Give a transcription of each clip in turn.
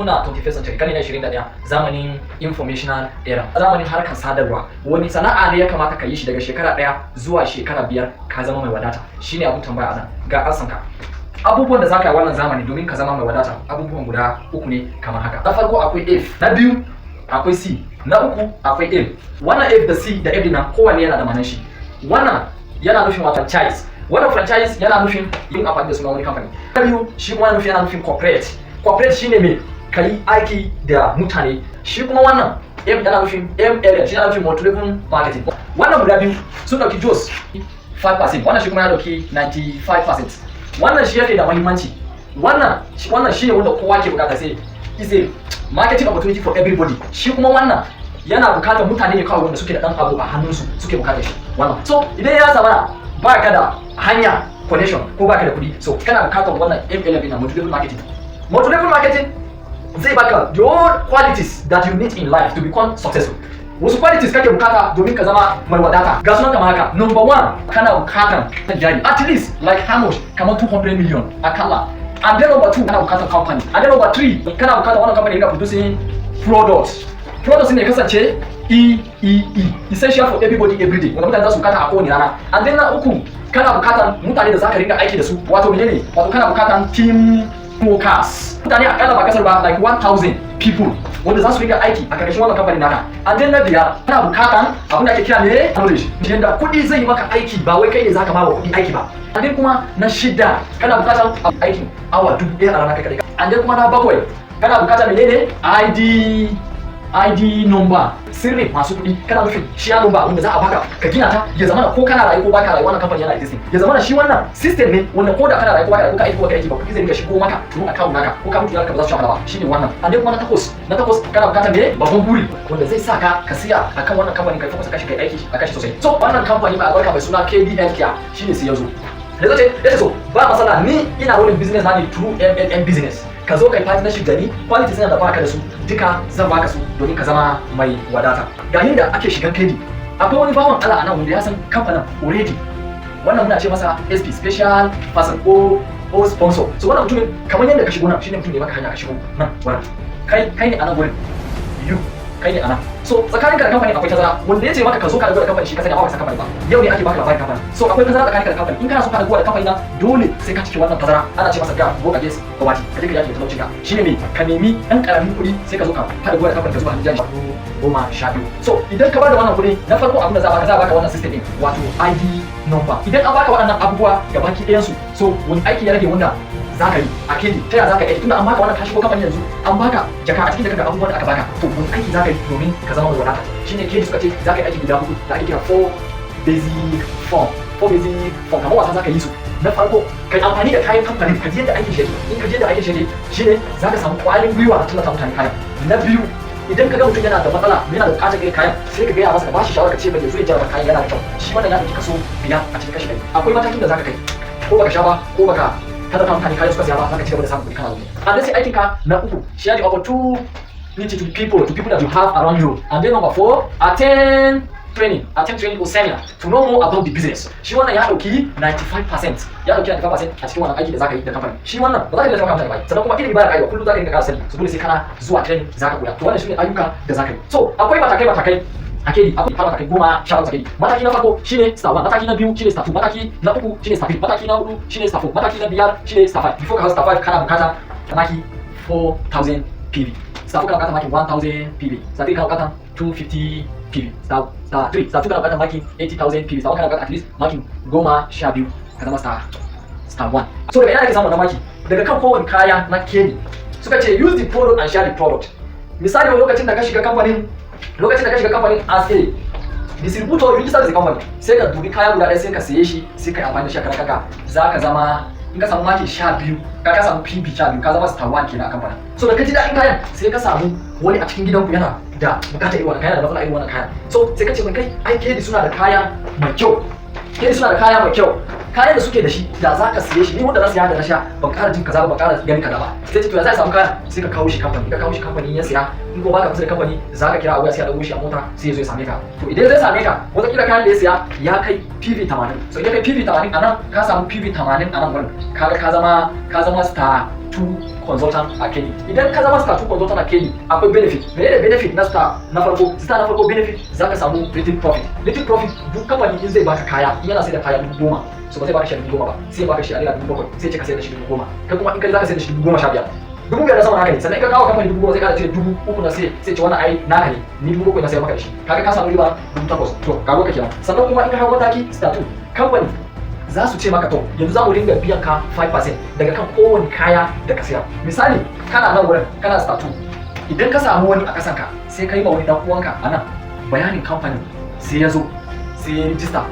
muna 21st century karni na 21 zamanin informational era, zamanin harkar sadarwa. Wani sana'a ne ya kamata ka yi shi daga shekara 1 zuwa shekara 5 ka zama mai wadata? Shine abun tambaya a nan. Ga ansanka. Abubuwan da zaka yi wannan zamani domin ka zama mai wadata abubuwan guda 3 ne kamar haka. Na farko akwai F, na biyu akwai C, na uku akwai M. Wannan F da C da M din nan kowanne yana da ma'anar shi. Wannan yana nufin wato franchise. Wannan franchise yana nufin yin amfani da sunan wani company. Na biyu shi kuma yana nufin corporate. Corporate shine me kai aiki da mutane. Shi kuma wannan M yana nufin MLM, shi yana nufin multi-level marketing. Wannan guda biyu sun dauki just 5%, wannan shi kuma ya dauki 95%. Wannan shi yake da muhimmanci. Wannan shine wanda kowa ke bukata, sai is a marketing opportunity for everybody. Shi kuma wannan yana bukatar mutane ne kawai wanda suke da dan abu a hannunsu suke bukatar shi. Wannan so idan ya zama ba ka da hanya connection ko ba ka da kuɗi, so kana bukatar wannan MLM na multi-level marketing. Multi-level marketing zai baka the all qualities that you need in life to become successful. Wasu qualities kake bukata domin ka zama mai wadata. Ga sunan kamar haka. Number 1, kana bukatan jari at least like how much? Kamar 200 million akalla. And then number 2, kana bukatan company. And then number 3, kana bukatan wannan company yana producing products. Products ne kasance essential for everybody every day. Wanda mutane za su bukata a kowane rana. And then na 3, kana bukatan mutane da zaka ringa aiki da su. Wato menene? Wato kana bukatan team workers. Mutane akalla ba kasar ba like 1000 people wanda za su ringa aiki a karkashin wannan kamfanin naka. And then na 5, kana bukatan abin da ake kira ne knowledge. Yanda kuɗi zai maka aiki ba wai kai ne zaka ba wa kuɗi aiki ba. And then kuma na 6, kana bukatan aikin awa 1000 a rana kai kadai. And then kuma na 7, kana bukatan menene? ID number, sirri masu kuɗi. Kana nufin share number wanda za a baka ka gina ta ya zama ko kana rayu ko baka rayu wannan kamfani yana existing. Ya zama shi wannan system ne wanda ko da kana rayu ko baka rayu ko ka aiki ko ka aiki ba kuɗi zai ringa shigo maka through account naka ko ka mutu naka ba za su shafa ba. Shine wannan. And then kuma na takwas kana bukatar me? Babban buri wanda zai saka ka siya akan wannan kamfani kai focus kashi kai aiki akan shi sosai. So wannan kamfani mai albarka mai suna Kedi shine sai yazo. Da zai so ba masala ni ina rolling business na ne through MLM business. Ka zo kai partnership da ni, quality suna da baka da su duka zan baka su domin ka zama mai wadata. Ga yadda ake shigan Kedi. Akwai wani bawan Allah a nan wanda ya san kamfanin already. Wannan muna ce masa SP special person ko sponsor. So wannan mutumin kamar yadda ka shigo nan shine mutum ne baka hanya ka shigo nan wannan. Kai ne a nan gurin. Kai ne a nan. So tsakanin ka da kamfani akwai tazara wanda ya ce maka ka zo ka rabu da kamfani shi ka sani amma baka san kamfani ba. Yau ne ake baka labarin kamfani. So akwai tazara tsakanin ka da kamfani. In kana so ka rabu da kamfani na dole sai ka cike wannan tazara. Ana ce masa ga go against poverty. Ka je ka yaki talaucin ka. Shine me ka nemi dan karamin kuɗi sai ka zo ka hada da kamfani ka zuba hannun jari 10. So idan ka bada wannan kuɗi na farko abin da za a baka wannan system din wato ID number. Idan an baka waɗannan abubuwa gabaki ɗayan su, so wani aiki ya rage wanda zaka yi a Kedi ta yaya zaka yi tunda an baka wannan kashi ko kamfani yanzu an baka jaka a cikin jakar da abubuwan da aka baka, to wani aiki zaka yi domin ka zama mai wadata. Shine Kedi suka ce zaka yi aiki guda 4 da ake kira 4 basic form kamar wasa zaka yi su. Na farko kai amfani da kayan kamfanin ka je da aikin shi, in ka je da aikin shi shine zaka samu kwalin gwiwa da tallata mutane kayan. Na biyu idan ka ga mutum yana da matsala yana da bukatar irin kayan sai ka gaya masa ka bashi shawara ka ce bai zo ya jarraba kayan yana da kyau. Shi wannan ya dauki kaso 5 a cikin kashi 100. Akwai matakin da zaka kai ko baka sha ba ko baka kada ka mutane kayan suka siya ba zaka ci gaba da samun kuɗi kana zuwa. And then sai aikin ka na 3 share the opportunity to people that you have around you. And then number 4, attend training or seminar to know more about the business. Shi wannan ya dauki 95%. Ya dauki 95% a cikin wannan aiki da zaka yi da kamfani. Shi wannan ba za ka iya zama kamfani ba. Sannan kuma ilimi ba da kaiwa kullum zaka rinka ƙara sani. So dole sai kana zuwa training zaka koya. To wannan shine ayyuka da zaka yi. So akwai matakai a Kedi akwai matakai 10 a Kedi. Mataki na farko shine star 1, mataki na 2 shine star 2, mataki na 3 shine star 3, mataki na 4 shine star 4, mataki na 5 shine star 5. Before ka hau star 5 kana bukata maki 4000 PV. Star 4 kana bukata maki 1000 PV. Star 3 kana bukata 250 PV. Star 3 kana bukata maki 80000 PV. Star 1 kana bukata at least maki 12 ka zama star 1. So daga ina ake samu wannan maki? Daga kan kowane kaya na Kedi. Suka ce use the product and share the product. Misali lokacin da ka shiga kamfanin as a distributor, you register the company, sai ka dubi kaya guda ɗaya sai ka saye shi sai ka amfani da shi a kanka za ka zama in ka samu maki 12 ka samu PB 12 ka zama star 1 kenan a kamfanin. So da ka ji daɗin kayan sai ka samu wani a cikin gidanku yana da bukatar irin wannan kayan da matsala irin wannan kayan, so sai ka ce mai kai ai Kedi suna da kaya mai kyau, kayan da suke da shi da za ka siye shi ni wanda na siya da na sha ban ƙara jin kaza ba ban ƙara gani kaza ba, sai ce to ya zai samu kaya sai ka kawo shi kamfani ya siya, in ko baka kusa da kamfani za ka kira abu ya siya da shi a mota sai ya zo ya same ka. To idan zai same ka wata kila kayan da ya siya ya kai PV 80, so idan kai PV 80 anan ka samu PV 80 anan gurin kaga ka zama star 2 consultant a Kedi. Idan ka zama star 2 consultant a Kedi akwai benefit. Mene da benefit na star na farko? Star na farko benefit zaka samu little profit. Little profit duk kamfani in zai baka kaya, in yana sai da kaya 10,000, so ba zai baka shi 10,000 ba, sai baka shi a naira 7,000, sai ce ka sai da shi 10,000. Kai kuma in kai zaka sai da shi 15,000. 5,000 na sama naka ne, sannan in ka kawo kamfani 10,000 sai ka ce 3,000 na sai ce wannan ai naka ne, ni 7,000 na sai maka da shi. Kaga ka samu riba 8,000. To kago ka kenan. Sannan kuma in ka hawo mataki star 2 kamfani za su ce maka to yanzu za mu ringa biyan ka 5% daga kan kowane kaya da ka siya. Misali kana nan wurin kana star 2, idan ka samu wani a kasanka sai ka yi ma wani dan uwanka a nan bayanin kamfani, sai ya zo sai ya rijista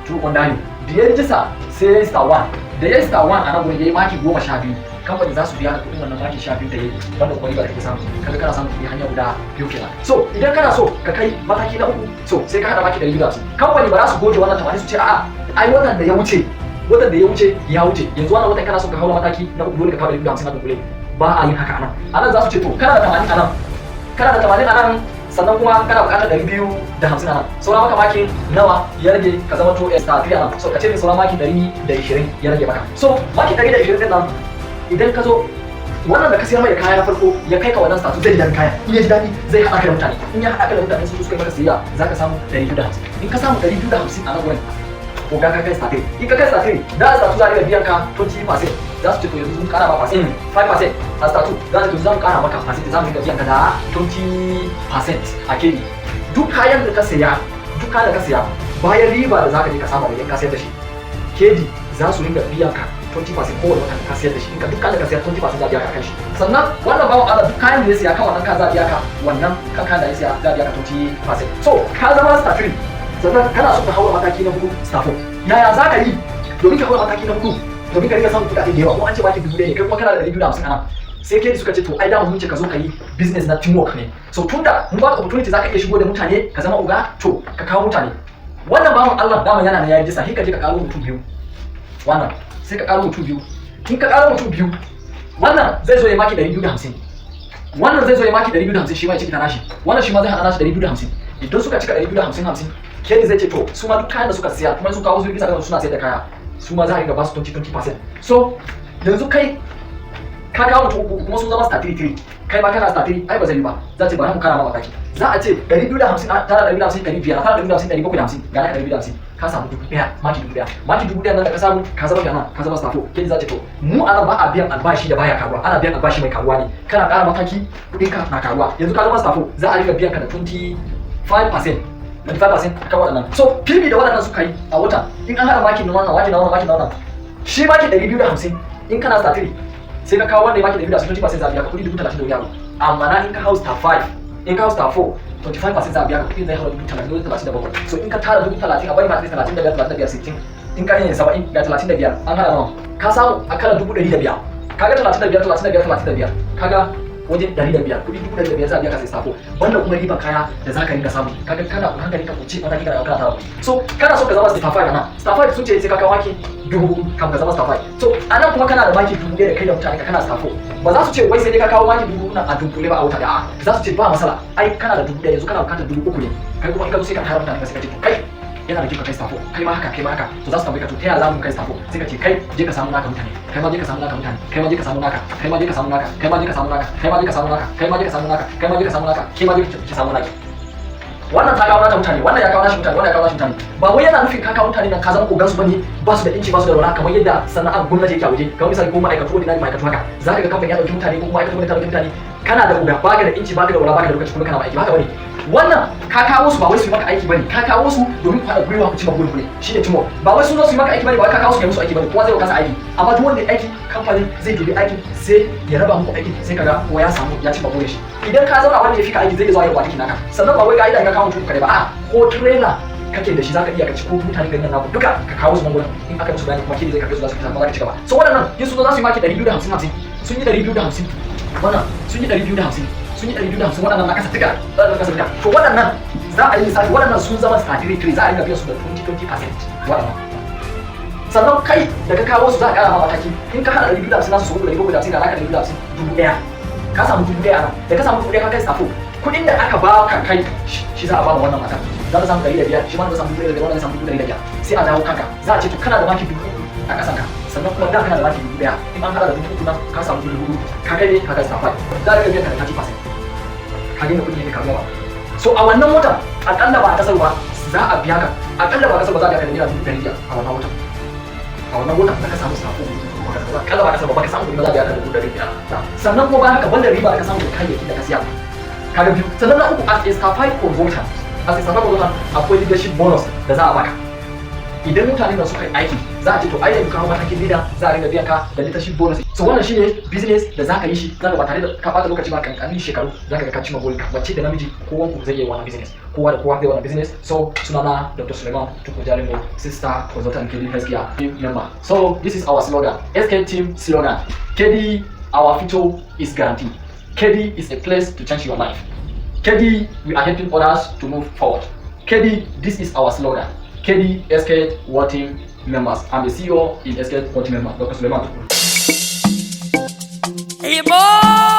to wanda ne da ya rijista sai ya yi star 1, da ya yi star 1 a nan wurin ya yi maki 12, kamfani za su biya ka kuɗin wannan maki 12 da ya yi, wanda kuma riba da kake samu kaga kana samun kuɗi hanya guda biyu kenan. So idan kana so ka kai mataki na 3, so sai ka hada maki 250. Kamfani ba za su goge wannan 80 su ce a'a ai watan da ya wuce ya wuce yanzu wannan watan kana so ka haura mataki na 3 dole ka kawo 250 na dunkule. Ba a yin haka anan za su ce to kana da 80 anan, kana da 80 anan, sannan kuma kana buƙatar 250 anan, sauran maka maki nawa ya rage ka zama to star 3 anan, so ka ce min sauran maki 120 ya rage maka. So maki 120 din nan idan ka zo wannan da ka sayar mai da kaya na farko ya kai ka wannan star 2 zai ji daɗin kaya, in ya ji daɗi zai haɗa ka da mutane, in ya haɗa ka da mutane sun suka yi maka sayayya za ka samu 250. In ka samu 250 a nan wurin ko ga ka kai star 3, in ka kai star 3 da star 2 za a riga biyan ka 20%, za su ce to yanzu sun kara ma 5% a star 2 za su ce za mu kara maka percent, za mu riga biyan ka da 20% a Kedi. Duk kayan da ka saya bayan riba da za ka je ka samu idan ka sayar da shi, Kedi za su ringa biyan ka 20% kowane wata ka sayar da shi. In ka duk kayan da ka sayar 20% za a biya ka kan shi. Sannan wannan bawan Allah duk kayan da ya siya kan wannan kan za a biya ka wannan kan kayan da ya siya za a biya ka 20%. So ka zama star 3, sannan kana so ka haura mataki na 4 star 4. Yaya za ka yi domin ka haura mataki na 4 domin ka riga samun kuɗaɗe da yawa? Ko an ce baki 1,000 ne kai kuma kana da 250 anan. Sai Kedi suka ce to ai da mun ce ka zo ka yi business na teamwork ne, so tunda mun baka opportunity za ka iya shigo da mutane ka zama uga, to ka kawo mutane. Wannan bawan Allah dama yana na yayi jisa, sai ka je ka karo mutum 2, wannan sai ka karo mutum 2, in ka karo mutum 2 wannan zai zo ya maki 250, wannan zai zo ya maki 250 shi ma ya cika nashi, wannan shi ma zai hada nashi 250. Idan suka cika 250 Kedi zai ce to su ma duk kayan da suka siya kuma sun kawo su bisa ga suna sayar da kaya, su ma za a riga ba su 20%. So yanzu kai ka kawo mutum 3 kuma sun zama star 3, kai ma kana star 3, ai ba zai yi ba, za ce bari mu kara ma mataki, za a ce 250 tara 250 500 tara 250 750 ga naka 250 ka samu 1,000 maki 1,000 nan da ka samu ka zama gana ka zama star 4. Kedi za ce to mu anan ba a biyan albashi da baya karuwa, ana biyan albashi mai karuwa ne, kana kara mataki kudin ka na karuwa. Yanzu ka zama star 4 za a riga biyan ka da 25% kan waɗannan. So fibi da waɗannan suka yi a wata, in an haɗa makin na wannan maki na wannan shi maki 250, in kana star 3 sai ka kawo wanda ya maki 250 20% za a biya ka kuɗi 30,000 da wani. Amma na in ka hau star 5, in ka hau star 4 25% za a biya ka kuɗi zai haura 30,000 so in ka tara 30,000 a bari ma 35 60, in ka yin 70 ga 35 an haɗa nawa ka samu akalla 1,500, kaga 35 kaga wajen 105 kuɗi 1,500 za a biya ka sai safo, banda kuma riban kaya da za ka ringa samu, kaga kana hankali ka kuce wata kika kana tara. So kana so ka zama star 5 ana, star 5 sun ce sai ka kawo maki 4,000 kan ka zama star 5. So anan kuma kana da maki 1,000 da kai da mutane ka kana star 4, ba za su ce wai sai dai ka kawo maki 4,000 nan a dunkule ba a wuta da za su ce ba masala, ai kana da 1,000 yanzu kana bukatar 3,000 ne, kai kuma in ka zo sai ka tara mutane ka sai ka ce to kai yana da kyau ka kai star 4, kai ma haka, to za su tambaye ka to ta yaya za mu kai star 4, sai ka ce kai je ka samu naka mutane, kai ma je ka samu naka mutane, kai ma je ka samu naka, kai ma je ka samu naka, kai ma je ka samu naka, kai ma je ka samu naka, kai ma je ka samu naka, kai ma je ka samu naka, kai ma je ka samu naka. Wannan ta kawo nata mutane, wannan ya kawo nashi mutane, wannan ya kawo nashi mutane. Ba wai yana nufin ka kawo mutane nan ka zama kogan su bane, ba su da inci ba su da wala kamar yadda sana'ar gwamnati yake a waje. Kamar misali ko ma'aikatu ordinary ma'aikatu haka, za ka ga kamfani ya dauki mutane ko ma'aikatu ne ta dauki mutane, kana da koga baka da inci baka da wala baka da lokaci kuma kana aiki haka bane. Wannan ka kawo su ba wai su yi maka aiki bane, ka kawo su domin ku haɗa gwiwa ku ci magana ne, shine timo. Ba wai sun zo su yi maka aiki bane, ba wai ka kawo su kai musu aiki bane, kowa zai kasa aiki. Amma duk wanda ya aiki kamfanin zai dubi aikin sai ya raba muku aiki, sai kaga kowa ya samu ya ci magana shi. Idan ka zauna wanda ya fika aiki zai zo ya yi aiki naka. Sannan ba wai ga idan ka kawo mutum kare ba, a ko trailer kake da shi zaka iya ka ci ko mutane garin naku duka ka kawo su nan gurin, in aka musu bayani kuma Kedi zai karbe su za su fita ba za ka ci gaba. So waɗannan yin su zo za su yi maki 250 sun yi 250, wannan sun yi 250 waɗannan na kasa tuka za su kasa tuka. To waɗannan za a yi lissafi, waɗannan sun zama statutory za a riga biyan su da 20% waɗannan. Sannan kai da ka kawo su za a ƙara ma mataki, in ka haɗa 250 nasu su 750 ga naka 250 1,000 ka samu 1,000 nan, da ka samu 1,000 ka kai safo, kuɗin da aka ba ka kai shi za a ba ma wannan matan, za ta samu 105, shi ma za samu 1,500, wannan zai samu 1,500, sai a dawo kanka za a ce to kana da maki 3,000 a ƙasanka, sannan kuma da kana da maki dubu daya in an hada da dubu uku nan ka samu dubu hudu ka kai ne ka kai safai za ka biyan ka da 30%. Ka gina kuɗi ne ka gama. So a wannan wata akalla ba a kasar ba za a biya ka akalla ba kasar ba za a biya ka da naira dubu ɗari biyar a wannan wata. A wannan wata da ka samu sako akalla ba kasar ba ka samu kuɗi ba za a biya ka da dubu ɗari biyar. Sannan kuma bayan haka banda riba da ka samu da kayayyaki da ka siya. Kaga biyu sannan na uku as a certified consultant akwai leadership bonus da za a baka. Idan mutane da suka yi aiki za a ce to ai yanzu kawo matakin leader za a ringa biyan ka da leadership bonus. So wannan shine business da za ka yi shi zaka ba tare da ka bata lokaci ba kankanin shekaru za ka ga ka cimma burin ka. Mace da namiji kowa ku zai yi wannan business, kowa da kowa zai wannan business. So sunana Dr. Sulaiman Tukujalingo, sister consultant Kedi Healthcare team member. So this is our slogan, SK team slogan. Kedi, our future is guaranteed. Kedi is a place to change your life. Kedi, we are helping others to move forward. Kedi, this is our slogan. Kedi, SK World Team members. I'm the CEO in SK World Team member, Dr. Sulaiman. Hey, boy!